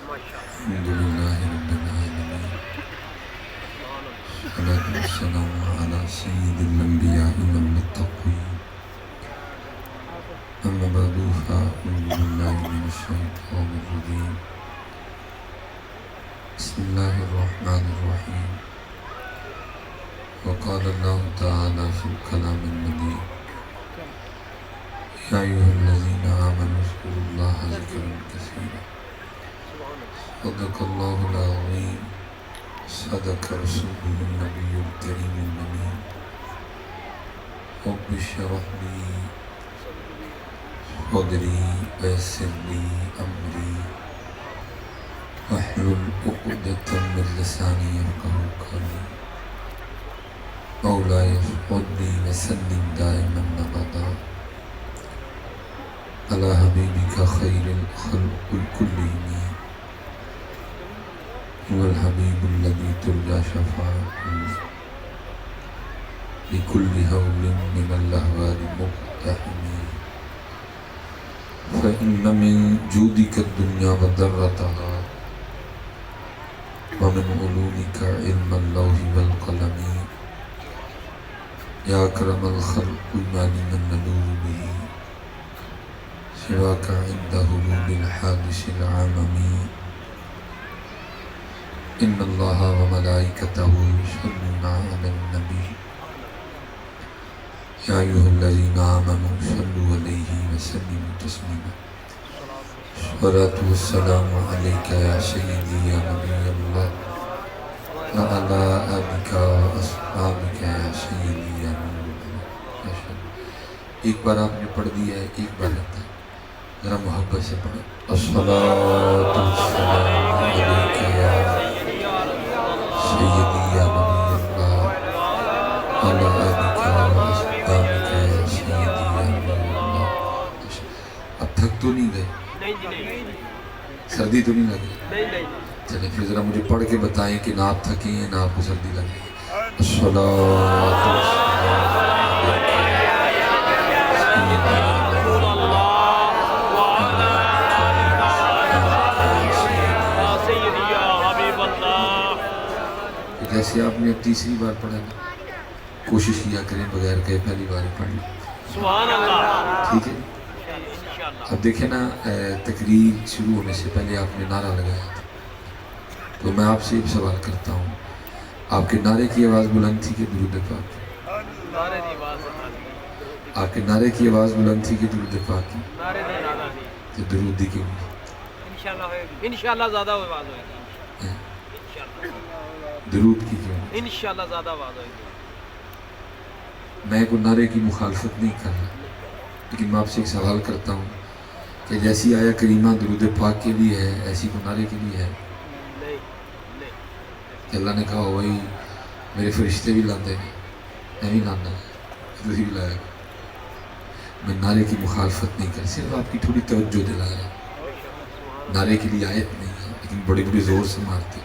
الحمد لله رب العالمين والصلاة والسلام على سيد الأنبياء والمتقين أما بعد فأعوذ بالله من الشيطان الرجيم بسم الله الرحمن الرحيم وقال الله تعالى في الكلام المجيد يا أيها الذين آمنوا اذكروا الله ذكرا كثيرا صدق الله العظيم صدق رسوله النبي الكريم الأمين رب اشرح لي صدري ويسر لي أمري واحلل عقدة من لساني يفقهوا قولي مولاي خذ لي وسلم دائما أبدا على حبيبك خير الخلق كلهم هو الحبيب الذي ترجى شفاعته لكل هول من الأهوال مقتحم فإن من جودك الدنيا وضرتها ومن علومك علم اللوح والقلم يا أكرم الخلق ما لمن نلوذ به سواك عند هلول الحادث العممي إن الله وملائكته يصلون على النبي يا أيها الذين آمنوا صلوا عليه وسلموا تسليما الصلاة والسلام عليك يا سيدي يا نبي الله وعلى آلك وأصحابك يا سيدي يا نور الله. ایک بار آپ نے پڑھ دیا ہے، ایک بار رہتا ہے، ذرا محبت سے پڑھو. الصلاة والسلام علیک یا سیدی یا نبی اللہ وعلی آلک وأصحابک یا سیدی یا نور اللہ. اب تھک تو نہیں گئے؟ سردی تو نہیں لگی؟ چلیں پھر ذرا مجھے پڑھ کے بتائیں کہ نہ آپ تھکے ہیں نہ آپ کو سردی لگے. الصلاة والسلام علیک جیسے آپ نے تیسری بار پڑھا نا، کوشش کیا کریں بغیر کہے پہلی بار پڑھ لیں. ٹھیک ہے. اب دیکھیں نا، تقریر شروع ہونے سے پہلے آپ نے نعرہ لگایا تھا، تو میں آپ سے ایک سوال کرتا ہوں، آپ کے نعرے کی آواز بلند تھی کہ درود پاک کی؟ آپ کے نعرے کی آواز بلند تھی کہ درود پاک کی؟ تو درود دی کیوں؟ انشاءاللہ زیادہ آواز ہوئے گی. درود کی کیوں؟ انشاءاللہ زیادہ آواز ہوئے گی. میں کوئی نعرے کی مخالفت نہیں کر رہا، لیکن میں آپ سے ایک سوال کرتا ہوں کہ جیسی آیا کریمہ درود پاک کے لیے ہے، ایسی کو نعرے کے لیے ہے؟ کہ اللہ نے کہا وہی میرے فرشتے بھی لاندے ہیں، میں بھی لانا ہے، تو ہی لائے. میں نعرے کی مخالفت نہیں کر، صرف آپ کی تھوڑی توجہ دلا رہا. نعرے کے لیے آیت نہیں ہے، لیکن بڑی بڑی زور سے مارتے.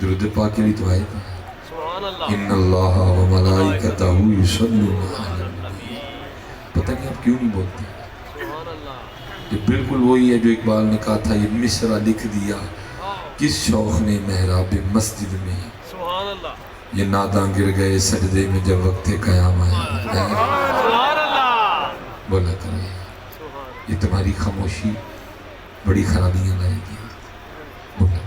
درود پاک کے لیے تو آیت ہے، ان اللہ و ملائکتہ یصلون علی النبی. پتہ نہیں آپ کیوں نہیں بولتے؟ یہ بالکل وہی ہے جو اقبال نے کہا تھا، یہ مصرع لکھ دیا کس شوق نے محراب مسجد میں، یہ ناداں گر گئے سجدے میں جب وقت قیام آیا. بولا کریں یہ تمہاری خاموشی بڑی خرابیاں لائے گی. بولا کریں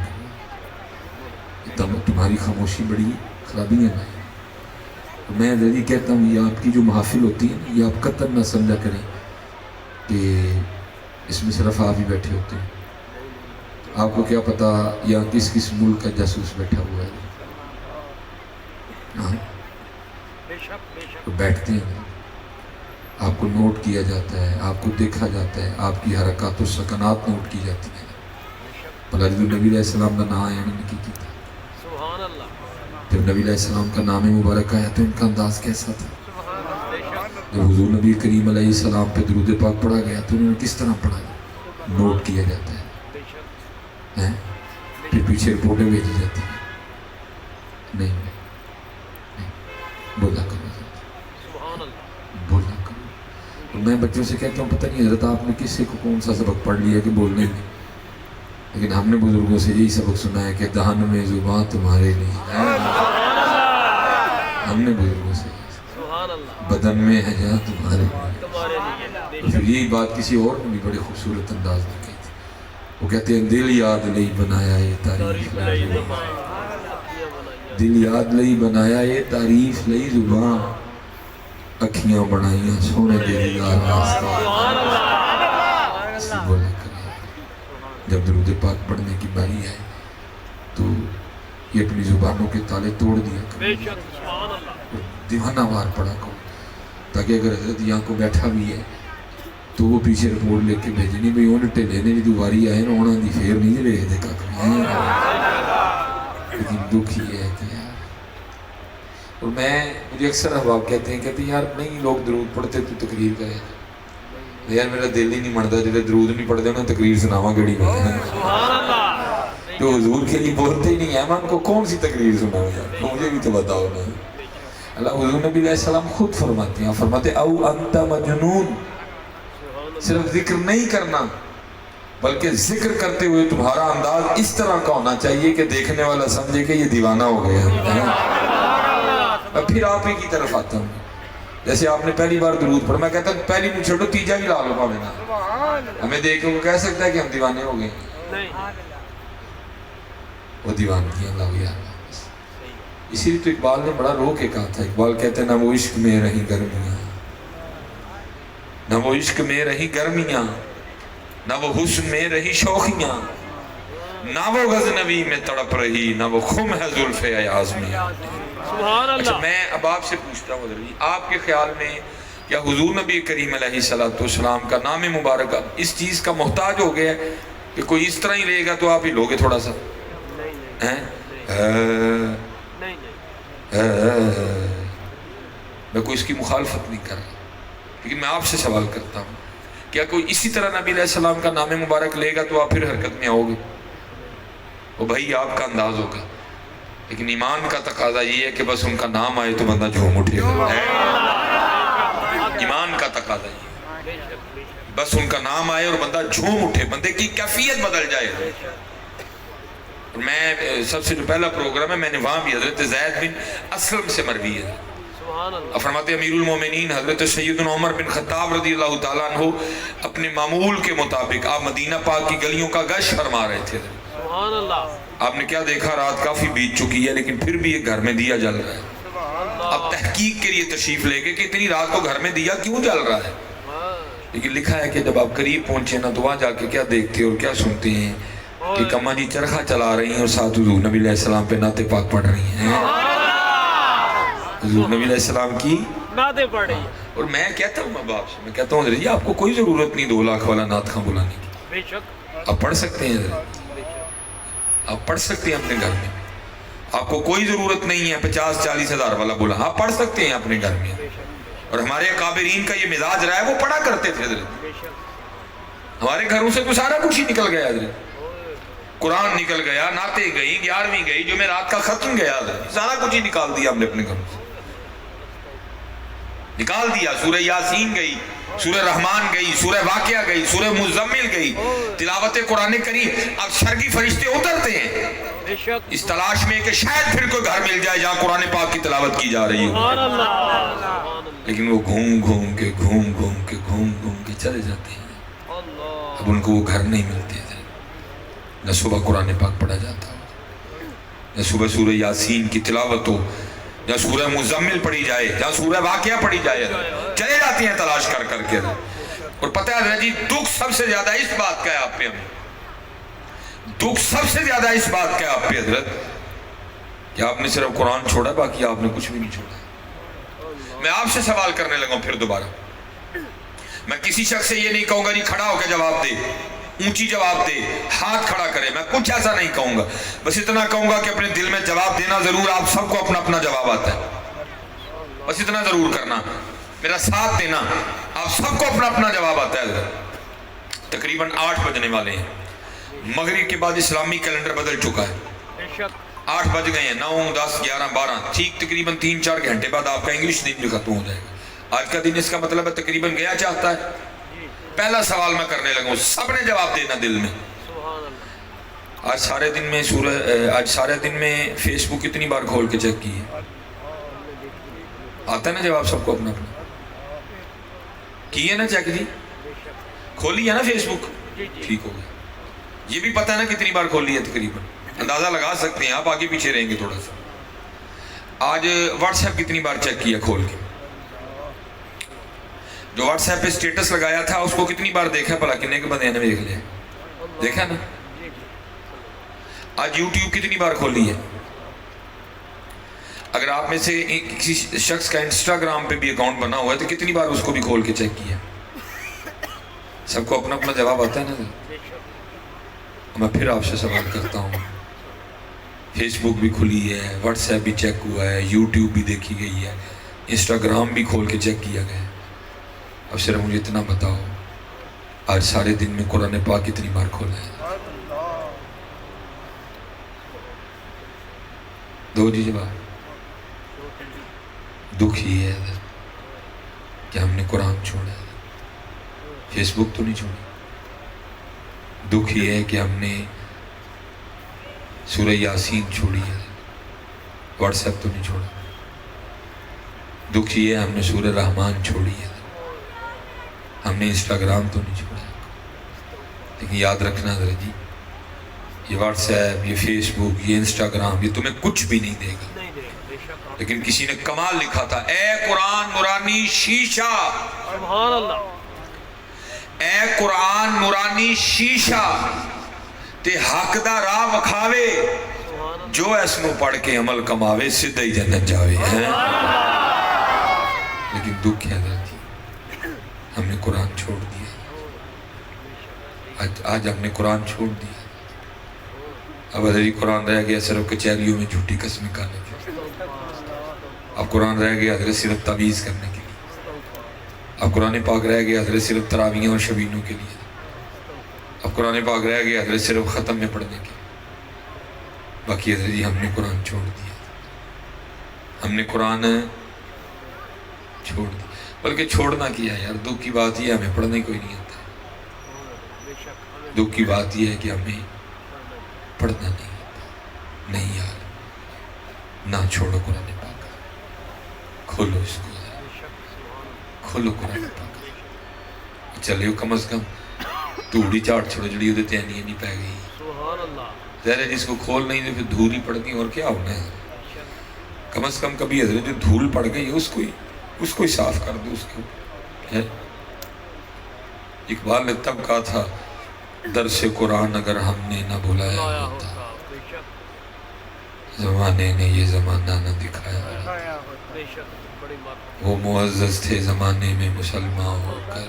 تمہاری خاموشی بڑی خرابیاں لائے گی. میں ذریعہ کہتا ہوں یہ آپ کی جو محافل ہوتی ہے یہ آپ قطر نہ سمجھا کریں کہ اس میں صرف آپ ہی بیٹھے ہوتے ہیں. آپ کو کیا پتا یا کس کس ملک کا جاسوس بیٹھا ہوا ہے. تو بیٹھتے ہیں، آپ کو نوٹ کیا جاتا ہے، آپ کو دیکھا جاتا ہے، آپ کی حرکات و سکنات نوٹ کی جاتی ہیں. بھلا جب نبی علیہ السلام کا نام آیا انہوں نے کی تھا؟ جب نبی علیہ السلام کا نام مبارک آیا تو ان کا انداز کیسا تھا؟ جب حضور نبی کریم علیہ السلام پہ درود پاک پڑھا گیا تو انہوں نے کس طرح پڑھا گیا؟ نوٹ کیا جاتا ہے، پھر پیچھے رپورٹیں بھیجی جاتی ہیں. نہیں بولا کرو، بولا کرو. میں بچوں سے کہتا ہوں پتہ نہیں حضرت آپ نے کس سے کو کون سا سبق پڑھ لیا کہ بولنے میں. لیکن ہم نے بزرگوں سے یہی سبق سنا ہے کہ دہن میں زبان تمہارے نہیں ہے، ہم نے بزرگوں سے سبحان اللہ بدن میں ہے جہاں تمہارے نہیں۔ تمہارے لیے بے تو پھر یہی بات کسی اور نے بھی بڑے خوبصورت انداز میں کہی تھی، وہ کہتے ہیں دل یاد لئی بنایا یہ تعریف لئی زبان، دل یاد لئی بنایا یہ تعریف لئی زبان، اکھیاں بنائیاں سونے دل یار اسی بولا کریں۔ جب درود پاک پڑھنے کی باری ہے تو یہ اپنی زبانوں کے تالے توڑ دیا بے کریں، شک سبحان اللہ دیوانہ وار پڑھا کرو، تاکہ اگر حضرت یہاں کو بیٹھا بھی ہے تو وہ پیچھے رپورٹ لے کے بھیجے نہیں بھئی انہیں ٹھلے نے جو واری آئے نا انہوں دی پھیر نہیں رہے دے کا کریں۔ لیکن دکھ یہ ہے کہ یار، اور مجھے اکثر احباب کہتے ہیں یار نہیں لوگ درود پڑھتے تو تقریر کرے، یار میرا دل ہی نہیں منتا جلے درود نہیں پڑھتے انہیں تقریر سناواں گڑی میں سبحان اللہ جو حضور کے لیے بولتے ہی نہیں ہے، میں ان کو کون سی تقریر سناؤں یار، مجھے بھی تو بتاؤ نا۔ اللہ حضور نبی علیہ السلام خود فرماتے ہیں، فرماتے او انت مجنون، صرف ذکر نہیں کرنا بلکہ ذکر کرتے ہوئے تمہارا انداز اس طرح کا ہونا چاہیے کہ دیکھنے والا سمجھے کہ یہ دیوانہ ہو گیا ہے۔ میں پھر آپ ہی کی طرف آتا ہوں، جیسے آپ نے پہلی بار درود پڑھا، میں کہتا ہوں پہلی مجھ چھوڑو تیجا ہی لا لو پاوے نا، ہمیں دیکھ کے وہ کہہ سکتا ہے کہ ہم دیوانے ہو گئے، نہیں وہ دیوانگیاں لاؤ یا اللہ۔ اسی لیے تو اقبال نے بڑا رو کے کہا تھا، اقبال کہتے ہیں نہ وہ عشق میں رہیں گرمیاں، نہ وہ عشق میں رہی گرمیاں، نہ وہ حسن میں رہی شوخیاں، نہ وہ غزنوی میں تڑپ رہی، نہ وہ خم ہے زلف ایاز میں۔ سبحان اچھا اللہ میں اب آپ سے پوچھتا ہوں حضرت جی، آپ کے خیال میں کیا حضور نبی کریم علیہ السلام کا نام مبارک اس چیز کا محتاج ہو گیا ہے کہ کوئی اس طرح ہی لے گا تو آپ ہی لوگے تھوڑا سا نہیں میں کوئی اس کی مخالفت نہیں کر رہا، لیکن میں آپ سے سوال کرتا ہوں کیا کوئی اسی طرح نبی علیہ السلام کا نام مبارک لے گا تو آپ پھر حرکت میں آؤ گے؟ وہ بھائی آپ کا انداز ہوگا، لیکن ایمان کا تقاضا یہ ہے کہ بس ان کا نام آئے تو بندہ جھوم اٹھے گا۔ ایمان کا تقاضا یہ ہے بس ان کا نام آئے اور بندہ جھوم اٹھے، بندے کی کیفیت بدل جائے۔ میں سب سے جو پہلا پروگرام ہے میں نے وہاں بھی حضرت زید بن اسلم سے مروی ہے، سبحان اللہ فرماتے امیر المومنین حضرت سیدنا عمر بن خطاب رضی اللہ تعالیٰ عنہ اپنے معمول کے مطابق آپ مدینہ پاک کی گلیوں کا گشت فرما رہے تھے۔ سبحان اللہ آپ نے کیا دیکھا، رات کافی بیت چکی ہے لیکن پھر بھی ایک گھر میں دیا جل رہا ہے۔ اب تحقیق کے لیے تشریف لے گئے کہ اتنی رات کو گھر میں دیا کیوں جل رہا ہے، لیکن لکھا ہے کہ جب آپ قریب پہنچے نا تو وہاں جا کے کیا دیکھتے اور کیا سنتے ہیں کہ کماں جی چرخہ چلا رہی ہیں اور ساتھ حضور نبی علیہ السلام پہ نعت پاک پڑھ رہی ہیں، حضور نبی علیہ السلام کی نعتیں پڑھ رہی ہیں۔ اور میں کہتا ہوں اب آپ سے، میں کہتا ہوں حضرت جی آپ کو کوئی ضرورت نہیں 2 لاکھ والا نعت خواں بلانے کی، بے شک آپ پڑھ سکتے ہیں حضرت، آپ پڑھ سکتے ہیں اپنے گھر میں، آپ کو کوئی ضرورت نہیں ہے 50-40 ہزار والا بولا، آپ پڑھ سکتے ہیں اپنے گھر میں۔ اور ہمارے اکابرین کا یہ مزاج رہا ہے، وہ پڑھا کرتے تھے حضرت، بے شک ہمارے گھروں سے تو سارا کچھ ہی نکل گیا حضرت، قرآن نکل گیا، نعتیں گئی، 11ویں گئی، جو میں رات کا ختم گیا حضرت، سارا کچھ ہی نکال دیا ہم نے اپنے گھروں سے، نکال دیا۔ سورہ یاسین گئی، سورہ رحمان گئی، سورہ واقعہ گئی، سورہ مزمل گئی، تلاوت قرآن کریم۔ اب شرعی فرشتے اترتے ہیں بے شک اس تلاش میں کہ شاید پھر کوئی گھر مل جائے جہاں قرآن پاک کی تلاوت کی جا رہی ہو، سبحان اللہ لیکن وہ گھوم گھوم کے چلے جاتے ہیں، اللہ اب ان کو وہ گھر نہیں ملتے تھے، نہ صبح قرآن پاک پڑھا جاتا ہو، نہ صبح سورہ یاسین کی تلاوت ہو، یا سورہ مزمل پڑھی جائے، یا سورہ واقعہ پڑھی جائے، چلے جاتی ہیں تلاش کر کر کے۔ اور پتہ ہے حضرت جی دکھ سب سے زیادہ اس بات کا ہے آپ پہ، ہمیں دکھ سب سے زیادہ اس بات کا ہے آپ پہ حضرت کہ آپ نے صرف قرآن چھوڑا، باقی آپ نے کچھ بھی نہیں چھوڑا۔ میں آپ سے سوال کرنے لگا ہوں پھر دوبارہ، میں کسی شخص سے یہ نہیں کہوں گا جی کھڑا ہو کے جواب دے، اونچی جواب دے، ہاتھ کھڑا کرے، میں کچھ ایسا نہیں کہوں گا، بس اتنا کہوں گا کہ اپنے دل میں جواب دینا ضرور، آپ سب کو اپنا اپنا جواب آتا ہے، بس اتنا ضرور کرنا، میرا ساتھ دینا، آپ سب کو اپنا اپنا جواب آتا ہے۔ تقریباً 8 بجنے والے ہیں، مغرب کے بعد اسلامی کیلنڈر بدل چکا ہے، بے شک 8 بج گئے ہیں، 9 10 11 12 ٹھیک تقریباً 3-4 گھنٹے بعد آپ کا انگلش دن بھی ختم ہو جائے گا۔ آج کا دن اس کا مطلب ہے تقریباً گیا چاہتا ہے۔ پہلا سوال میں کرنے لگا ہوں، سب نے جواب دینا دل میں، سبحان اللہ آج سارے دن میں فیس بک کتنی بار کھول کے چیک کی ہے؟ آتا ہے نا جواب سب کو اپنا اپنا؟ کی ہے نا چیک جی؟ کھولی ہے نا فیس بک؟ ٹھیک ہو گیا. یہ بھی پتہ ہے نا کتنی بار کھولی ہے تقریباً؟ اندازہ لگا سکتے ہیں آپ، آگے پیچھے رہیں گے تھوڑا سا. آج واٹس ایپ کتنی بار چیک کیا کھول کے؟ جو واٹس ایپ پہ سٹیٹس لگایا تھا اس کو کتنی بار دیکھا بھلا؟ کتنے کے بندے نے دیکھ لیا؟ دیکھا نا. آج یوٹیوب کتنی بار کھولی ہے؟ اگر آپ میں سے کسی شخص کا انسٹاگرام پہ بھی اکاؤنٹ بنا ہوا ہے تو کتنی بار اس کو بھی کھول کے چیک کیا؟ سب کو اپنا اپنا جواب آتا ہے نا. میں پھر آپ سے سوال کرتا ہوں، فیس بک بھی کھلی ہے، واٹس ایپ بھی چیک ہوا ہے، یوٹیوب بھی دیکھی گئی ہے، انسٹاگرام بھی کھول کے چیک کیا گیا ہے. اب صرف مجھے اتنا بتاؤ، آج سارے دن میں قرآن پاک کتنی بار کھولا ہے؟ دو جی جواب. دکھ یہ ہے کہ ہم نے قرآن چھوڑا ہے، فیس بک تو نہیں چھوڑی. دکھ یہ ہے کہ ہم نے سورہ یاسین چھوڑی ہے، واٹس ایپ تو نہیں چھوڑا. دکھ یہ ہے ہم نے سورہ رحمان چھوڑی ہے، ہم نے انسٹاگرام تو نہیں چھوڑا. لیکن یاد رکھنا ذرا جی، یہ واٹس ایپ، یہ فیس بک، یہ انسٹاگرام، یہ تمہیں کچھ بھی نہیں دے گا. لیکن کسی نے کمال لکھا تھا، اے قرآن نورانی شیشہ، سبحان اللہ، اے قرآن نورانی شیشہ تے حق دا راہ وکھاوے، جو اس نو پڑھ کے عمل کماوے سدھا ہی جنت جاوے. لیکن دکھ ہے ذاتی، ہم نے قرآن چھوڑ دیا. آج ہم نے قرآن چھوڑ دیا. اب ادھری قرآن رہ گیا صرف کچہریوں میں جھوٹی قسمیں کھانے کے. اب قرآن رہ گیا حضرت صرف تعویذ کرنے کے لیے. اب قرآن پاک رہ گیا حضرت صرف تراویحوں اور شبینوں کے لیے. اب قرآن پاک رہ گیا حضرت صرف ختم میں پڑھنے کے. باقی حضرت جی ہم نے قرآن چھوڑ دیا، ہم نے قرآن چھوڑ دیا. بلکہ چھوڑنا کیا یار، دکھ کی بات یہ ہے ہمیں پڑھنے کوئی نہیں آتا. دکھ کی بات یہ ہے کہ ہمیں پڑھنا نہیں آتا. نہیں یار، نہ چھوڑو قرآن پاک، کھولو اس کو، کھولو قرآن پاک. چلیو کم از کم دھوڑی چاٹ چھوڑو جڑی وہ تینی نہیں پہ گئی. ظاہر ہے جس کو کھول نہیں تو پھر دھول ہی پڑتی اور کیا ہونا ہے. کم از کم کبھی حضرت جو دھول پڑ گئی اس کو ہی صاف کر دو. اس کو اقبال نے تب کہا تھا، درس قرآن اگر ہم نے نہ بلایا ہوتا، زمانے نے یہ زمانہ نہ دکھایا، وہ معزز تھے زمانے میں مسلمان ہو کر،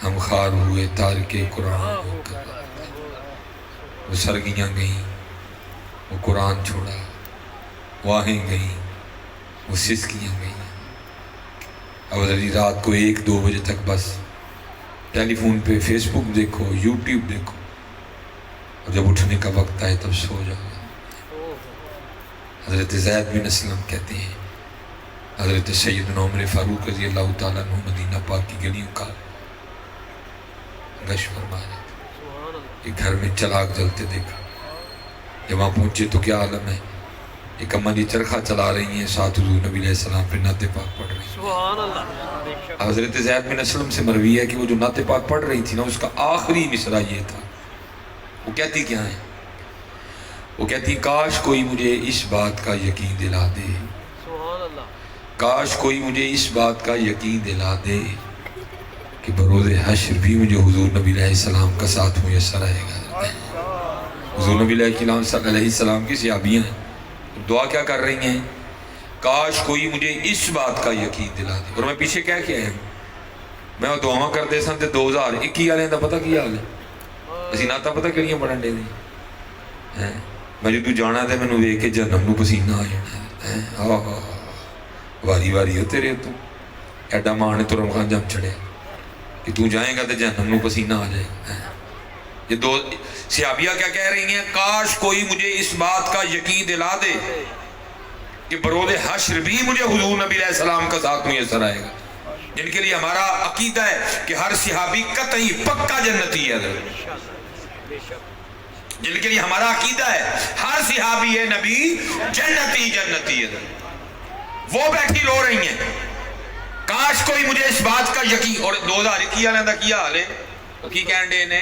ہم خار ہوئے تارک قرآن ہو کر. وہ سرگیاں گئیں، وہ قرآن چھوڑا، واہیں گئیں، وہ سسکیاں گئیں. اب رات کو 1-2 بجے تک بس ٹیلی فون پہ فیس بک دیکھو، یوٹیوب دیکھو، اور جب اٹھنے کا وقت آئے تب سو جاؤ. حضرت زید بن اسلم کہتے ہیں، حضرت سیدنا عمر فاروق رضی اللہ تعالیٰ عنہ مدینہ پاک کی گلیوں کا گشت فرما رہے تھے. ایک گھر میں چراغ جلتے دیکھا. جب وہاں پہنچے تو کیا عالم ہے، ایک اماں جی چرخہ چلا رہی ہیں، ساتھ حضور نبی علیہ السلام پہ نعت پاک پڑھ رہی ہیں. سبحان اللہ. حضرت زید بن اسلم سے مروی ہے کہ وہ جو نعت پاک پڑھ رہی تھی نا، اس کا آخری مصرع یہ تھا. وہ کہتی کیا ہے؟ وہ کہتی، کاش کوئی مجھے اس بات کا یقین دلا دے، سبحان اللہ. کاش کوئی مجھے اس بات کا یقین دلا دے کہ بروز حشر بھی مجھے حضور نبی علیہ السلام کا ساتھ میسر آئے گا. حضور نبی علیہ السلام کی صحابیاں ہیں، دعا کیا کر رہی ہیں؟ کاش کوئی مجھے اس بات کا یقین دلا دے. اور میں پیچھے کیا کیا ہے، میں دعاواں کرتے سن تے 2021 والے دا پتہ کی حال ہے. اسی نعتاں پتہ کہڑیاں پڑھن دے ہیں. میں جدوں جانا تے مینوں ویکھ کے جہنم نوں پسینہ آ جانا. واری واری ہو تیرے تو ایڈا ماں نے ترم خان جم چڑھیا کہ تو جائیں گا تے جہنم نوں پسینہ آ جائے گا. یہ دو صحابیہ کیا کہہ رہی ہیں؟ کاش کوئی مجھے اس بات کا یقین دلا دے کہ بروز حشر بھی مجھے حضور نبی علیہ السلام کا ساتھ میسر آئے گا. جن کے لیے ہمارا عقیدہ ہے کہ ہر صحابی قطعی پکا جنتی ہے. جن کے لیے ہمارا عقیدہ ہے ہر صحابی ہے نبی جنتی جنتی ہے، وہ بیٹھی رو رہی ہیں کاش کوئی مجھے اس بات کا یقین، اور 2021 والے دا کیا حال ہے کی کہن دے نے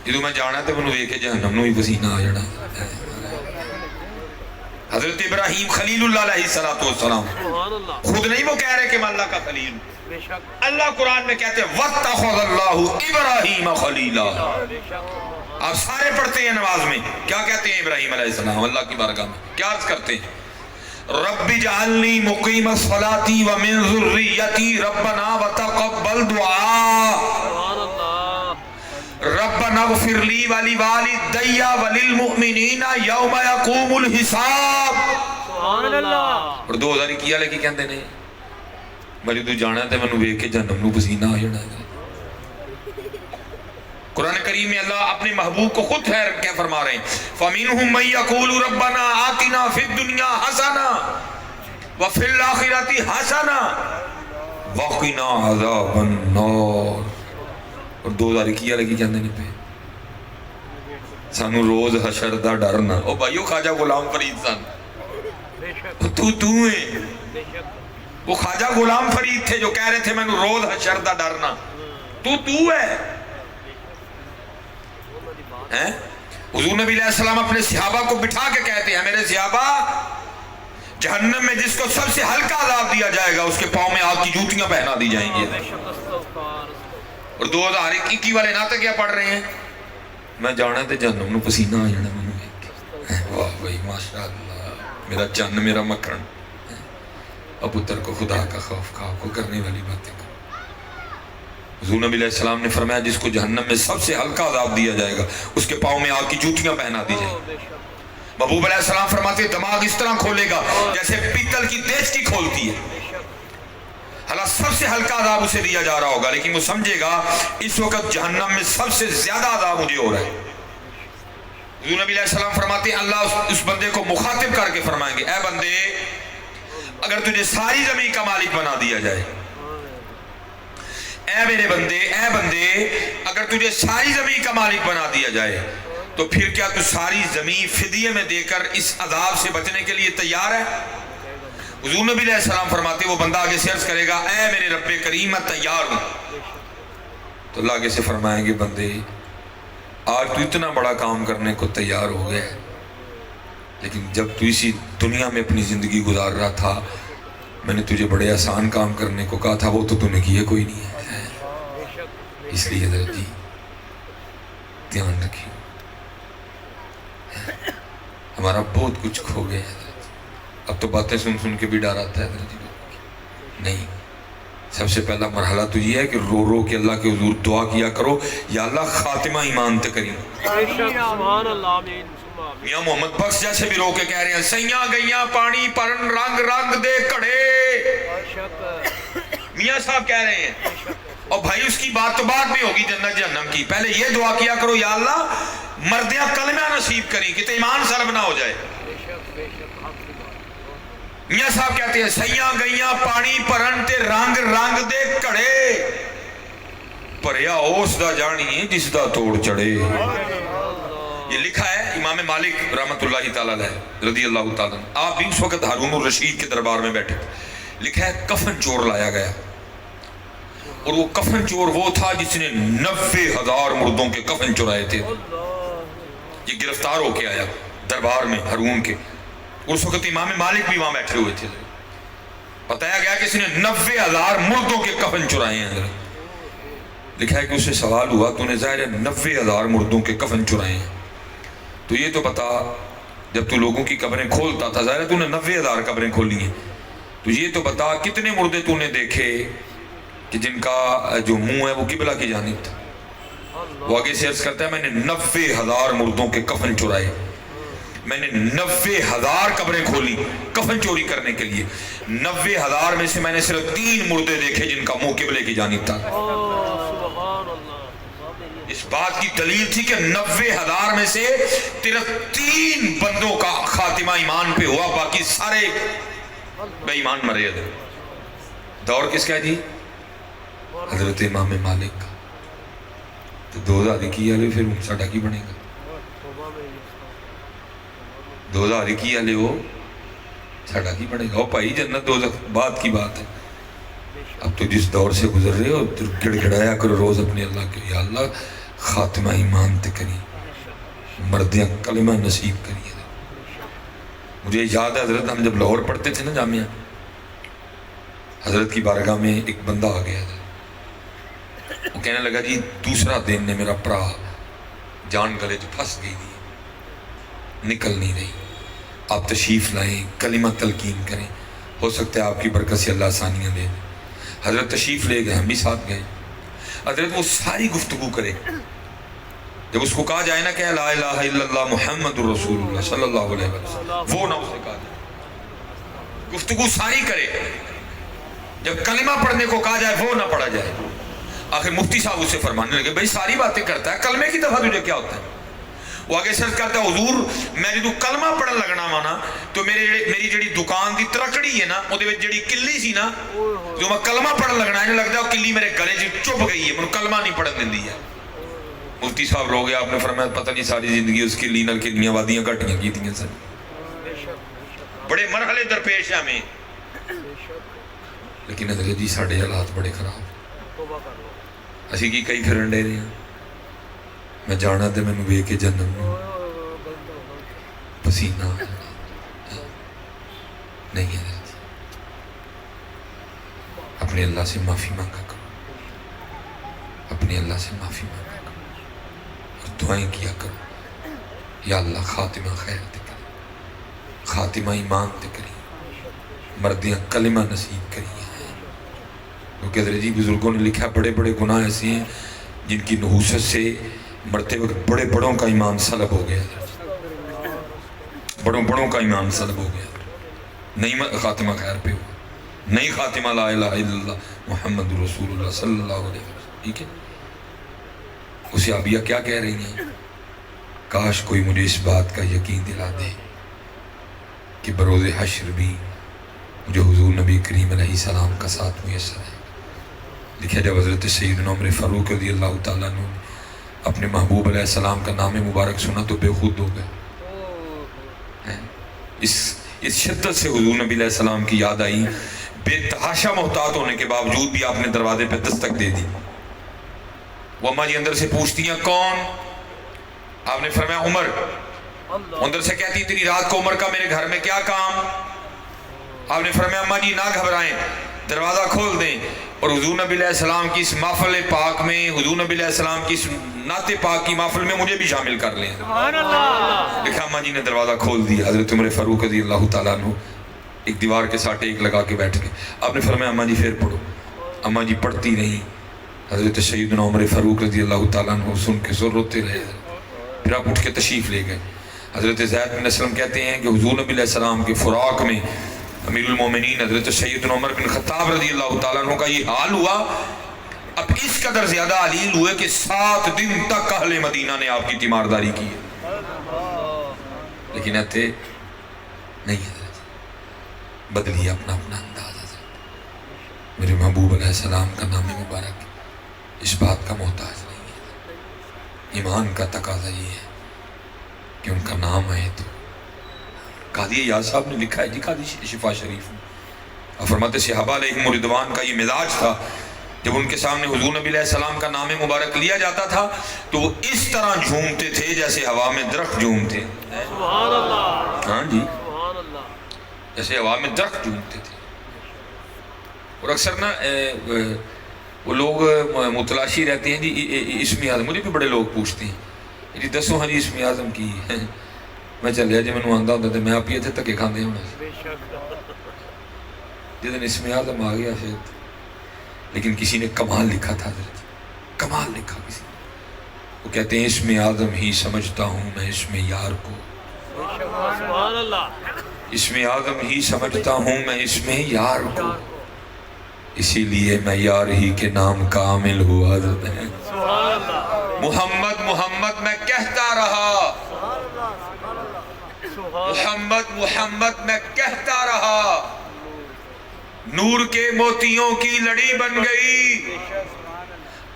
جدو میں جانا تے منوں ویکھ کے جہنم نوں ہی پسینہ آ جانا۔ حضرت ابراہیم خلیل اللہ علیہ السلام سبحان اللہ، خود نہیں وہ کہہ رہے کہ میں اللہ کا خلیل ہوں، بے شک اللہ قرآن میں کہتے ہیں وَاتَّخَذَ اللَّهُ إِبْرَاهِيمَ خَلِيلًا۔ بے شک آپ سارے پڑھتے ہیں نماز میں کیا کہتے ہیں ابراہیم علیہ السلام اللہ کی بارگاہ میں کیا عرض کرتے ہیں؟ رب اجعلنی مقیم الصلاۃ ومن ذریتی ربنا وتقبل دعا، سبحان اللہ، ربنا اغفر لی ولوالدی وللمؤمنین یوم یقوم الحساب۔ سبحان اللہ، اور 2021 والے کی کہندے نے میں جدوں جانا تے مینوں ویکھ کے جہنم نوں پسینہ آ جانا ہے۔ قرآن کریم میں اللہ اپنے محبوب کو خود خیر کیا فرما رہے ہیں فَمِنْهُمْ مَنْ يَقُولُ رَبَّنَا آتِنَا فِي الدُّنْيَا حَسَنَةً وَفِي الْآخِرَةِ حَسَنَةً وَقِنَا عَذَابَ النَّارِ۔ اور 2021 والے کی کہندے نے پہ سانو روز حشر دا ڈرنا، او بھائیو خواجہ غلام فرید سن، بے شک تو ہیں، بے شک، وہ خواجہ غلام فرید تھے جو کہہ رہے تھے میں نے روز حشر دا ڈرنا، تو ہے ہیں؟ حضور نبی علیہ السلام اپنے صحابہ کو بٹھا کے کہتے ہیں میرے صحابہ جہنم میں جس کو سب سے ہلکا عذاب دیا جائے گا اس کے پاؤں میں آگ کی جوتیاں پہنا دی جائیں گی۔ بے شک، استغفار، اور 2021 والے ناتے کیا پڑھ رہے ہیں میں جانا تے جہنم نو پسینہ آ جانا منوں ویکھ کے۔ واہ بھائی ماشاءاللہ میرا چن میرا مکھن، اب پتر کو خدا کا خوف کھا کو کرنے والی باتیں کر۔ حضور نبی علیہ السلام نے فرمایا جس کو جہنم میں سب سے ہلکا عذاب دیا جائے گا اس کے پاؤں میں آگ کی جوتیاں پہنا دی جائیں گی۔ بے شک، محبوب علیہ السلام فرماتے ہیں دماغ اس طرح کھولے گا جیسے پیتل کی دیچکی کھولتی ہے، بے شک، حالانکہ سب سے ہلکا عذاب اسے دیا جا رہا ہوگا لیکن وہ سمجھے گا اس وقت جہنم میں سب سے زیادہ عذاب مجھے ہو رہا ہے۔ حضور نبی علیہ السلام فرماتے ہیں اللہ اس بندے کو مخاطب کر کے فرمائیں گے اے بندے اگر تجھے ساری زمین کا مالک بنا دیا جائے، اے میرے بندے اے بندے اگر تجھے ساری زمین کا مالک بنا دیا جائے تو پھر کیا تو ساری زمین فدیے میں دے کر اس عذاب سے بچنے کے لیے تیار ہے؟ حضور نبی علیہ السلام فرماتے وہ بندہ آگے سے عرض کرے گا اے میرے رب کریم میں تیار ہوں، تو اللہ آگے سے فرمائیں گے بندے آج تو اتنا بڑا کام کرنے کو تیار ہو گیا لیکن جب تو اسی دنیا میں اپنی زندگی گزار رہا تھا میں نے تجھے بڑے آسان کام کرنے کو کہا تھا وہ تو نے کیے کوئی نہیں ہے۔ اس لیے حضرت جی دھیان رکھیے ہمارا بہت کچھ کھو گیا ہے حضرت، اب تو باتیں سن سن کے بھی ڈر آتا ہے حضرت جی نہیں، سب سے پہلا مرحلہ تو یہ ہے کہ رو رو کے اللہ کے حضور دعا کیا کرو یا اللہ خاتمہ ایمان تے کریں۔ بے شک، سبحان اللہ، آمین ثم آمین۔ میاں محمد بخش جیسے بھی رو کے کہہ رہے ہیں سیاں گئیاں پانی پرن رنگ رنگ دے کڑے، بے شک، میاں صاحب کہہ رہے ہیں اور بھائی اس کی بات تو بعد میں ہوگی جنت جہنم کی، پہلے یہ دعا کیا کرو یا اللہ مردیاں کلمہ نصیب کریں کہ ایمان سلب نہ ہو جائے۔ بے شک، بے شک، آپ کی بات، میاں صاحب کہتے ہیں سیاں گئیاں پانی پرن تے رنگ رنگ دے کڑے پریا اس دا جانی جس دا توڑ چڑھے۔ یہ لکھا ہے امام مالک رحمت اللہ تعالیٰ علیہ رضی اللہ تعالیٰ، آپ بھی اس وقت ہارون الرشید کے دربار میں بیٹھے، لکھا ہے کفن چور لایا گیا اور وہ کفن چور وہ تھا جس نے 90,000 مردوں کے کفن چرائے تھے، یہ گرفتار ہو کے آیا دربار میں ہارون کے، اس وقت امام مالک بھی وہاں بیٹھے ہوئے تھے، بتایا گیا کہ اس نے 90,000 مردوں کے کفن چرائے ہیں۔ لکھا ہے کہ اسے سوال ہوا تو نے ظاہر ہے 90,000 مردوں کے کفن چرائے ہیں تو یہ تو بتا جب تو لوگوں کی قبریں کھولتا تھا ظاہر ہے تو نے 90,000 قبریں کھولی ہیں تو یہ تو بتا کتنے مردے تو نے دیکھے کہ جن کا جو منہ ہے وہ قبلہ کی جانب تھا۔ وہ آگے سے عرض کرتا ہے میں نے 90,000 مردوں کے کفن چرائے، میں نے 90,000 قبریں کھولی کفن چوری کرنے کے لیے، 90,000 میں سے میں نے صرف 3 مردے دیکھے جن کا منہ قبلے کی جانب تھا۔ سبحان اللہ، اس بات کی دلیل تھی کہ 90,000 میں سے صرف 3 بندوں کا خاتمہ ایمان پہ ہوا، باقی سارے بے ایمان مرے تھے۔ دور کس کا جی؟ حضرت امام مالک کا۔ تو 2021 والے پھر ساڈا کی بنے گا؟ 2021 والے وہ ساڈا کی بنے گا؟ وہ بھائی جنت دوزخ بعد کی بات ہے. اب تو جس دور سے گزر رہے ہو گڑ گڑایا کرو روز اپنے اللہ کے، یا اللہ خاتمہ ایمان تے کری، مردیاں کلمہ نصیب کریے. مجھے یاد ہے حضرت ہم جب لاہور پڑھتے تھے نا جامعہ، حضرت کی بارگاہ میں ایک بندہ آ گیا تھا. وہ کہنے لگا جی دوسرا دن نے میرا پرا جان گلے جو پھنس گئی تھی، نکل نہیں رہی، آپ تشریف لائیں، کلمہ تلقین کریں، ہو سکتا ہے آپ کی برکت سے اللہ آسانیاں دے. حضرت تشریف لے گئے، ہم بھی ساتھ گئے. حضرت وہ ساری گفتگو کرے، جب اس کو کہا جائے نا کہ لا الہ الا اللہ محمد رسول اللہ صلی اللہ علیہ وسلم، وہ نہ اسے کہا جائے. گفتگو ساری کرے، جب کلمہ پڑھنے کو کہا جائے وہ نہ پڑھا جائے. آخر مفتی صاحب اسے فرمانے لگے بھائی ساری باتیں کرتا ہے، کلمے کی دفعہ تجھے کیا ہوتا ہے؟ وہ آگے سرچ کرتا ہے حضور میں جدو کلمہ پڑھن لگنا مانا تو میری جڑی دکان دی ترکڑی ہے نا وہ جڑی کلی سی نا، جو میں کلمہ پڑھن لگنا ہے لگتا ہے وہ کلی میرے گلے سے چپ گئی ہے، مجھے کلمہ نہیں پڑھن دی ہے. مفتی صاحب رو گیا، آپ نے فرمایا پتہ نہیں ساری زندگی اس کلی نال کتنی وادیاں گھٹیاں کیتیاں سن. بڑے مرحلے درپیش ہیں ہمیں، لیکن حضرت جی ساڈے حالات بڑے خراب. اسی کی کئی پھرن ڈے رہے ہیں. میں جانا تے مینوں ویکھ کے جنم پسینہ نہیں ہے. اپنے اللہ سے معافی مانگا کرو، اپنے اللہ سے معافی مانگا کرو اور دعائیں کیا کرو، یا اللہ خاتمہ خیر تے کری، خاتمہ ایمان تے کری، مردیاں کلمہ نصیب کری. کیونکہ حضرت جی بزرگوں نے لکھا بڑے بڑے گناہ ایسے ہیں جن کی نحوست سے مرتے وقت بڑے بڑوں کا ایمان سلب ہو گیا، بڑوں بڑوں کا ایمان سلب ہو گیا. نہیں خاتمہ خیر پہ ہوا، نہیں خاتمہ لا الہ الا اللہ محمد رسول اللہ صلی اللہ علیہ وسلم. ٹھیک ہے، اسے عابیہ کیا کہہ رہی ہیں؟ کاش کوئی مجھے اس بات کا یقین دلا دے کہ بروز حشر بھی مجھے حضور نبی کریم علیہ السلام کا ساتھ میسر ہے. لکھا جب حضرت سیدنا عمر فاروق رضی اللہ تعالیٰ نے اپنے محبوب علیہ السلام کا نام مبارک سنا تو بے خود ہو گئے. اس شدت سے حضور نبی علیہ السلام کی یاد آئی، بے تحاشا محتاط ہونے کے باوجود بھی آپ نے دروازے پہ دستک دے دی. وہ اماں جی اندر سے پوچھتی ہیں کون؟ آپ نے فرمایا عمر. اندر سے کہتی ہیں تیری رات کو عمر کا میرے گھر میں کیا کام؟ آپ نے فرمایا اماں جی نہ گھبرائیں، دروازہ کھول دیں اور حضور نبی علیہ السلام کی اس محفل پاک میں، حضور نبی علیہ السلام کی اس نعت پاک کی محفل میں مجھے بھی شامل کر لیں. سبحان اللہ. دیکھا اماں جی نے دروازہ کھول دیا. حضرت عمر فاروق رضی اللہ تعالیٰ عنہ ایک دیوار کے ساتھ ایک لگا کے بیٹھ گئے. آپ نے فرمایا اماں جی پھر پڑھو. اماں جی پڑھتی رہیں. حضرت سیدنا عمر فاروق رضی اللہ تعالیٰ عنہ سن کے سر روتے رہے. پھر آپ اٹھ کے تشریف لے گئے. حضرت زید بن اسلم کہتے ہیں کہ حضور نبی علیہ السلام کے فراق میں امیر المومنین حضرت سیدنا عمر بن خطاب رضی اللہ تعالیٰ عنہ کا یہ حال ہوا. اب اس قدر زیادہ علیل ہوئے کہ 7 دن تک اہل مدینہ نے آپ کی تیمارداری کی ہے. لیکن ایتے نہیں حضرت، بدلی اپنا اپنا انداز. حضرت میرے محبوب علیہ السلام کا نام مبارک اس بات کا محتاج نہیں ہے. ایمان کا تقاضا یہ ہے کہ ان کا نام آئے تو. قاضی یاد صاحب نے لکھا ہے جی قاضی شفا شریف میں، اور فرماتے صحابہ علیہم رضوان کا یہ مزاج تھا جب ان کے سامنے حضور نبی علیہ السلام کا نام مبارک لیا جاتا تھا تو وہ اس طرح جھومتے تھے جیسے ہوا میں درخت جھومتے. سبحان اللہ. ہاں جی، سبحان اللہ. جیسے ہوا میں درخت جھومتے تھے. اور اکثر نا وہ لوگ متلاشی رہتے ہیں جی اسم اعظم. مجھے بھی بڑے لوگ پوچھتے ہیں جی دسو ہاں جی اسم اعظم کی میں چلیا جی مینوں آندا ہوندا تے میں آپ ہی اتنے دھکے کھاندے ہونا. بے شک. جس دن اسم اعظم آ گیا شاید، لیکن کسی نے کمال لکھا تھا حضرت، کمال لکھا کسی نے. وہ کہتے ہیں اسم اعظم ہی سمجھتا ہوں میں اسم یار کو. سبحان اللہ. اسم اعظم ہی سمجھتا ہوں میں اسم یار کو، اسی لیے میں یار ہی کے نام کا عامل ہوا. سبحان اللہ. محمد محمد میں کہتا رہا، محمد محمد میں کہتا رہا، نور کے موتیوں کی لڑی بن گئی.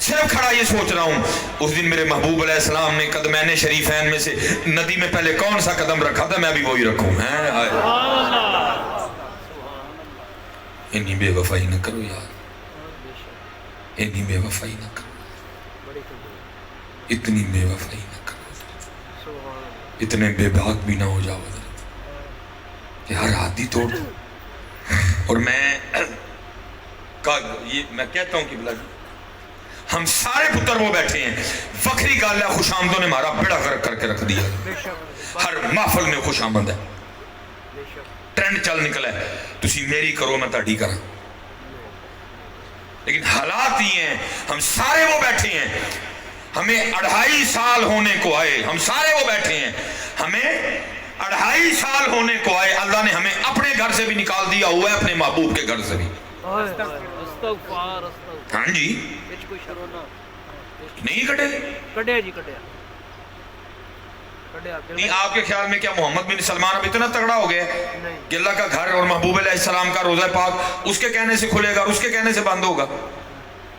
صرف کھڑا یہ سوچ رہا ہوں اس دن میرے محبوب علیہ السلام نے قدمین شریفین میں سے ندی میں پہلے کون سا قدم رکھا تھا، میں بھی وہی رکھوں. اتنی بے وفائی نہ کرو یار، اتنی بے وفائی نہ کرو، اتنی بے وفائی نہ کرو، اتنے بے باک بھی نہ ہو جاؤ کہ ہر حادی توڑ دو. اور میں کہتا ہوں کہ بلا جی ہم سارے پتر وہ بیٹھے ہیں، وکری گال ہے خوش آمدوں نے ہمارا بیڑا غرق کر کے رکھ دیا. ہر محفل میں خوش آمد ہے، ٹرینڈ چل نکلا ہے، تسی میری کرو میں تاڑی کرا. لیکن حالات ہی ہیں، ہم سارے وہ بیٹھے ہیں، ہمیں 2.5 سال ہونے کو آئے، ہم سارے وہ بیٹھے ہیں، ہمیں 2.5 سال ہونے کو آئے، اللہ نے ہمیں اپنے گھر سے بھی نکال دیا ہوا ہے، اپنے محبوب کے گھر سے بھی. ہاں جی نہیں کٹے جی نہیں. آپ کے خیال میں کیا محمد بن سلمان اب اتنا تگڑا ہو گیا کہ اللہ کا گھر اور محبوب علیہ السلام کا روضہ پاک اس کے کہنے سے کھلے گا اور اس کے کہنے سے بند ہوگا؟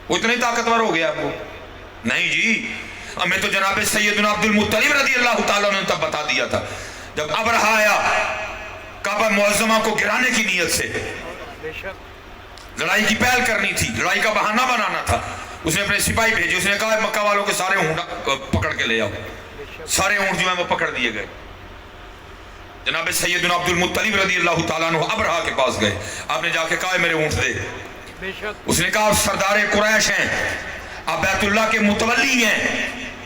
وہ اتنا ہی طاقتور ہو گیا آپ کو؟ نہیں جی، ہمیں تو جناب سیدنا عبد المطلب رضی اللہ تعالیٰ نے تب بتا دیا تھا جب ابرہہ آیا کعبہ معظمہ کو گرانے کی نیت سے، لڑائی کی پہل کرنی تھی، لڑائی کا بہانہ بنانا تھا. اس نے اپنے سپاہی بھیجے، اس نے کہا مکہ والوں کے سارے اونٹ پکڑ کے لے آؤ. سارے اونٹ جو ہیں وہ پکڑ دیے گئے. جناب سیدنا عبد المطلب رضی اللہ تعالیٰ عنہ ابرہہ کے پاس گئے، آپ نے جا کے کہا میرے اونٹ دے. اس نے کہا سردار قریش ہیں، آپ بیت اللہ کے متولی ہیں،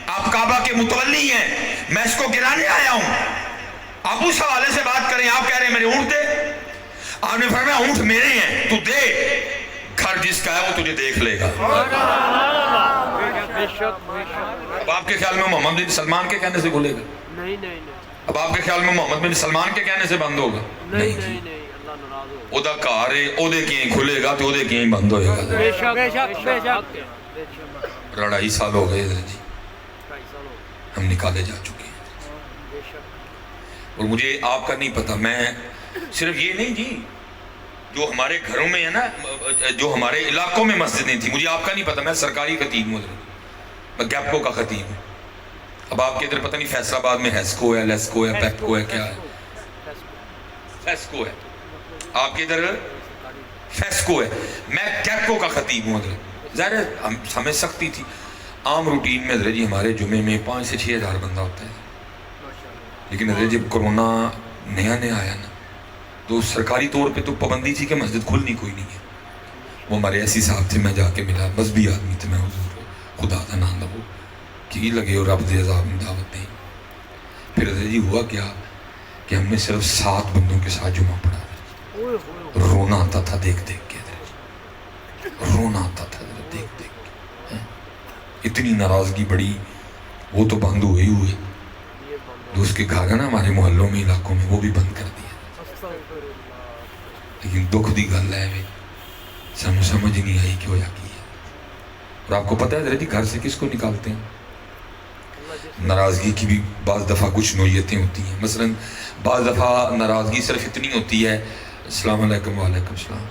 آپ کعبہ کے متولی ہیں، میں اس کو گرانے آیا ہوں، آپ اس حوالے سے بات کریں، آپ کہہ رہے ہیں میرے اونٹ دے. آپ نے فرمایا اونٹ میرے ہیں، تو دے، گھر جس کا ہے وہ تجھے دیکھ لے گا. اب آپ کے خیال میں محمد بن سلمان کے کہنے سے کھلے گا؟ نہیں. اب آپ کے خیال میں محمد بن سلمان کے کہنے سے بند ہوگا؟ نہیں جی. او دا کار ہے، او دے کہیں کھلے گا تو او دے کہیں بند ہوئے گا. 2.5 سال ہو گئے جی ہم نکالے جا چکے ہیں. اور مجھے آپ کا نہیں پتا، میں صرف یہ نہیں جی جو ہمارے گھروں میں ہے نا، جو ہمارے علاقوں میں مسجدیں تھیں، مجھے آپ کا نہیں پتا، میں سرکاری خطیب ہوں، میں گیپکو کا خطیب ہوں. اب آپ کے ادھر پتہ نہیں فیصل آباد میں ہیسکو ہے، لیسکو ہے، پیپکو ہے، کیا ہے؟ فیسکو ہے. آپ کے ادھر فیسکو ہے، میں گیپکو کا خطیب ہوں. ادھر ظاہر ہے ہمیں سختی تھی، عام روٹین میں ادھر جی ہمارے جمعے میں 5 سے 6 ہزار بندہ ہوتا ہے. لیکن ادھر جب کرونا نیا آیا نا تو سرکاری طور پہ تو پابندی تھی کہ مسجد کھلنی کوئی نہیں ہے. وہ ہمارے ایسی صاحب تھے، میں جا کے ملا، مذہبی آدمی تھے، میں حضور خدا دا نام لو کی لگے اور رب دے عذاب میں دعوت نہیں. پھر جی ہوا کیا کہ ہم نے صرف 7 بندوں کے ساتھ جمعہ پڑھا. رونا آتا تھا دیکھ دیکھ کے، رونا آتا تھا دیکھ دیکھ کے. اتنی ناراضگی بڑی، وہ تو بند ہوئے ہی ہوئے. جو اس کے گھر ہے نا ہمارے محلوں میں، علاقوں میں، وہ بھی بند کر دیا. لیکن دکھ دی گل ہے سانو سمجھ نہیں آئی کہ ہویا کی ہے. اور آپ کو پتہ ہے جی گھر سے کس کو نکالتے ہیں؟ ناراضگی کی بھی بعض دفعہ کچھ نوعیتیں ہوتی ہیں. مثلا بعض دفعہ ناراضگی صرف اتنی ہوتی ہے السلام علیکم وعلیکم السلام،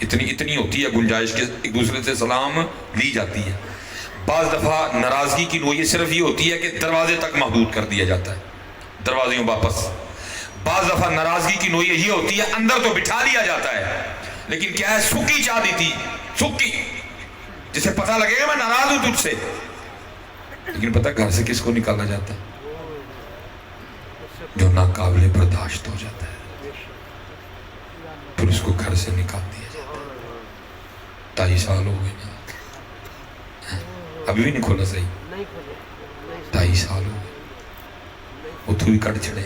اتنی ہوتی ہے گنجائش کے ایک دوسرے سے سلام لی جاتی ہے. بعض دفعہ ناراضگی کی نوعیت صرف یہ ہوتی ہے کہ دروازے تک محدود کر دیا جاتا ہے، دروازیوں واپس. بعض دفعہ ناراضگی کی نوعیت یہ ہوتی ہے اندر تو بٹھا لیا جاتا ہے، لیکن کیا ہے سکی چاہ دی تھی، سکی جسے پتہ لگے گا میں ناراض ہوں تجھ سے. لیکن پتہ گھر سے کس کو نکالا جاتا ہے؟ جو ناقابل برداشت ہو جاتا ہے، پھر اس کو گھر سے نکال دیا جاتا ہے. 2.5 سال ہو گئے نا، ابھی بھی نہیں کھولا صحیح. 2.5 سال ہو گئے، اتھو ہی کٹ چھڑے،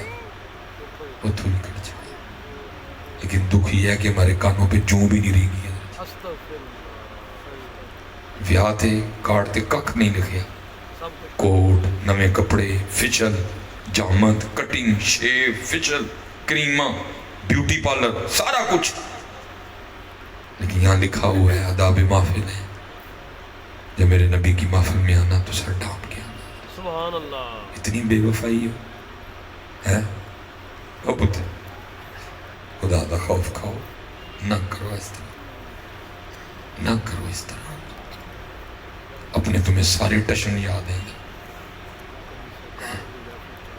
اتھو ہی کٹ چھڑے. لیکن دکھ یہ ہے کہ ہمارے کانوں پہ جوں بھی نہیں رہی گئی. ویاہ تھے، کارڈ تھے، ککھ نہیں لکھیا. کوٹ، نوے کپڑے، فچل، جامت، کٹنگ، شیو، فچل، کریمہ، بیوٹی پارلر، سارا کچھ. لیکن یہاں لکھا ہوا ہے آداب محفل ہے، جب میرے نبی کی محفل میں آنا تو سر ڈھانپ کے آنا. سبحان اللہ. اتنی بے وفائی ہے او پتر، خدا دا خوف کھاؤ، نہ کرو اس طرح، نہ کرو اس طرح. اپنے تمہیں سارے ٹشن یاد ہیں،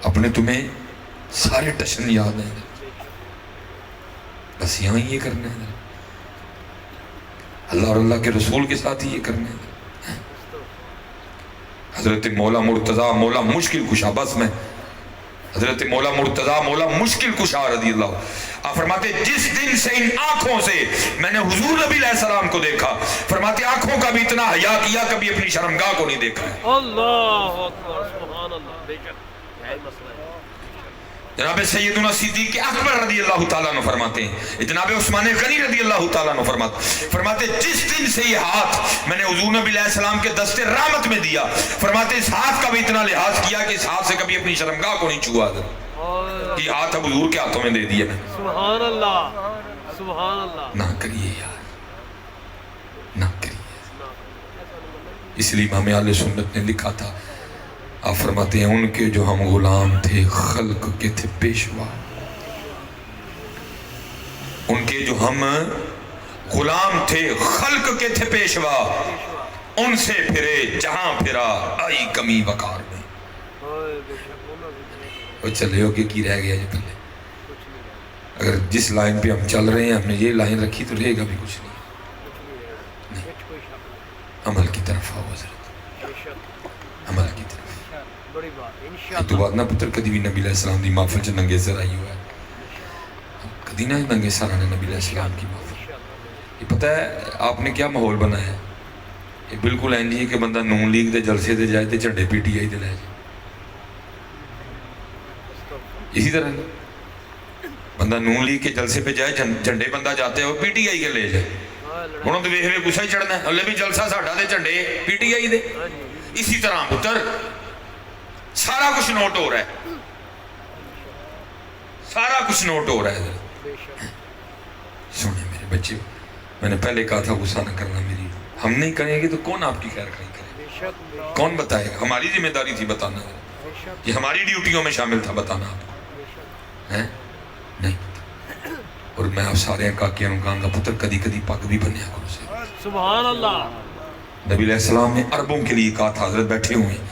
اپنے تمہیں سارے ٹشن یاد ہیں، بس یہاں یہ کرنا ہے، اللہ اور اللہ کے رسول کے ساتھ ہی یہ کرنا ہے۔ حضرت مولا مرتضیٰ مولا مشکل کشا، بس میں حضرت مولا مرتضیٰ مولا مشکل کشا رضی اللہ، آپ فرماتے جس دن سے ان آنکھوں سے میں نے حضور نبی علیہ السلام کو دیکھا، فرماتے آنکھوں کا بھی اتنا حیا کیا کبھی اپنی شرمگاہ کو نہیں دیکھا ہے۔ اللہ اکبر، سبحان اللہ، بے شک ہے مسئلہ ہے۔ جناب سیدنا صدیق اکبر رضی اللہ تعالیٰ عنہ فرماتے ہیں، جناب عثمان غنی رضی اللہ تعالیٰ عنہ فرماتے جس دن سے یہ ہاتھ میں نے حضور نبی علیہ السلام کے دست رحمت میں دیا، فرماتے اس ہاتھ کا بھی اتنا لحاظ کیا کہ اس ہاتھ سے کبھی اپنی شرمگاہ کو نہیں چھوا تھا، یہ ہاتھ اب حضور کے ہاتھوں میں دے دیا میں۔ سبحان اللہ، سبحان اللہ۔ نہ کریے یار، نہ کریے، اس لیے امام اہل سنت نے لکھا تھا، آپ فرماتے ہیں ان کے جو ہم غلام تھے خلق کے تھے پیشوا، ان کے جو ہم غلام تھے خلق کے تھے پیشوا، ان سے پھرے جہاں پھرا آئی کمی وقار میں۔ وہ چلے ہو کہ کی رہ گیا جو پہلے، اگر جس لائن پہ ہم چل رہے ہیں ہم نے یہ لائن رکھی تو رہے گا بھی کچھ نہیں۔ عمل کی طرف آؤ حضرت، عمل کی طرف۔ بڑی بات تو انشاءاللہ۔ بات نہ پتر کدی بھی نبی علیہ السلام دی محفل چ ننگے سر آئی ہوا ہے، کدی نہ ننگے سر آنے نبی علیہ السلام کی محفل۔ یہ پتہ ہے آپ نے کیا ماحول بنایا ہے، یہ بالکل اینج ہے کہ بندہ نون لیگ دے جلسے دے جائے تے جھنڈے پی ٹی آئی دے لے جائے، اسی طرح بندہ نون لیگ کے جلسے پہ جائے جھنڈے بندہ جاتے ہیں وہ پی ٹی آئی کے لے جائے، انہوں تو ویکھ ویکھ غصہ ہی چڑھنا ہے، اللہ بھی جلسہ ساڈا تے جھنڈے پی ٹی آئی دے۔ اسی طرح پتر سارا کچھ نوٹ ہو رہا ہے، سارا کچھ نوٹ ہو رہا ہے۔ سنیں میرے بچے، میں نے پہلے کہا تھا غصہ نہ کرنا، میری ہم نہیں کریں گے تو کون آپ کی خیر خواہی کرے، کون بتائے گا؟ ہماری ذمہ داری تھی بتانا، یہ ہماری ڈیوٹیوں میں شامل تھا بتانا آپ کو، ہیں نہیں؟ اور میں آپ سارے کاکیاں نوں کہاں گا پتر کدی کدی پگ بھی بنیا کرو سے۔ سبحان اللہ۔ نبی علیہ السلام نے عربوں کے لیے کہا تھا، حضرت بیٹھے ہوئے ہیں،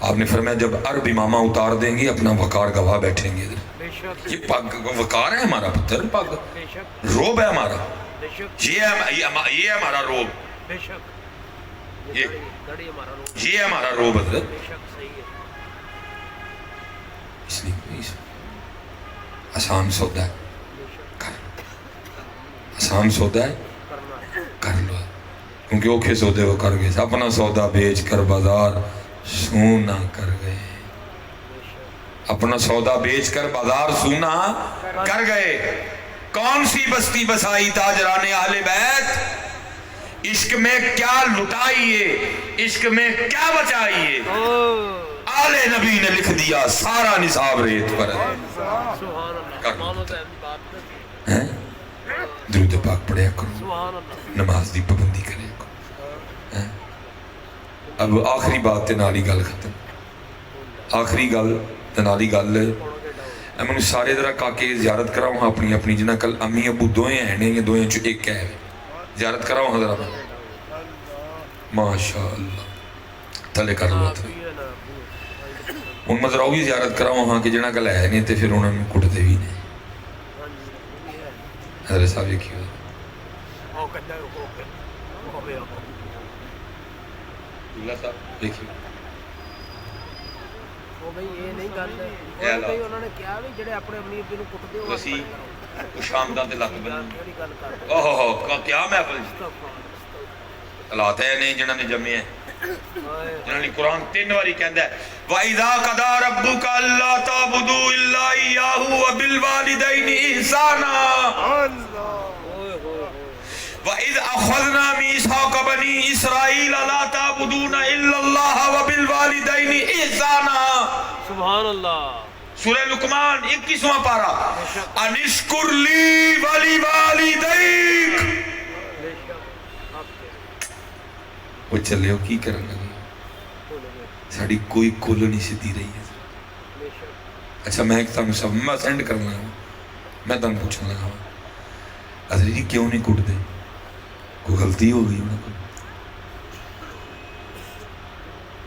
آپ نے فرمایا جب عرب امامہ اتار دیں گے اپنا وقار گواہ بیٹھیں گے، یہ پگ وقار ہے ہمارا پتر، پگ روب ہے ہمارا، یہ ہے ہمارا روب، یہ ہے ہمارا روب حضرت۔ اس لیے آسان سودا ہے، آسان سودا ہے کر لو، کیونکہ اوکھے سودے وہ کر گئے، اپنا سودا بیچ کر بازار سونا کر گئے، اپنا سودا بیچ کر بازار سونا کر گئے۔ کون سی بستی بسائی تاجران اہل بیت، عشق میں کیا لٹائیے، عشق میں کیا بچائیے، آل نبی نے لکھ دیا سارا نصاب ریت پر۔ درود پاک پڑھیا کرو، نماز دی پابندی کرے کرو۔ اب آخری بات تے نالی گل ختم، آخری گل تے نالی گل میں سارے ذرا کاکے زیارت کراؤں اپنی اپنی، جنہ کل امی ابو دوئیں ہیں یا دوئیں چو ایک ہے، زیارت کراؤں حضرات ماشاءاللہ تلے کر لو تھا ان مذراؤ بھی زیارت کراؤں ہاں کہ جنہ کل ہے نہیں تے پھر انہوں نے کٹتے بھی نہیں۔ حضرت صاحب یہ کیوں اللہ صاحب دیکھیے شامدان تے لک بنی اوہ کیا محفل حالات ہے نہیں جنہوں نے جمعے ہیں، جنہوں نے قرآن 3 باری کہندا ہے وَإِذَا قَضَىٰ رَبُّكَ أَلَّا تَعْبُدُوا إِلَّا إِيَّاهُ وَبِالْوَالِدَيْنِ إِحْسَانًا وَإِذْ أَخَذْنَا مِيثَاقَ بَنِي إِسْرَائِيلَ لَا تَعْبُدُونَ إِلَّا اللَّهَ وَبِالْوَالِدَيْنِ إِحْسَانًا۔ سبحان اللہ، سورہ لقمان 21واں پارہ، انشکر لی ولی والدیک۔ وہ چلے ہو کی کرنا گئی ساڑی کوئی کول نہیں سدھی رہی ہے۔ اچھا میں ایک تم سب میں سینڈ کرنا ہوں، میں تم پوچھنے لگا ہوں حضرت جی کیوں نہیں کٹ دے، کوئی غلطی ہو گئی انہوں کو؟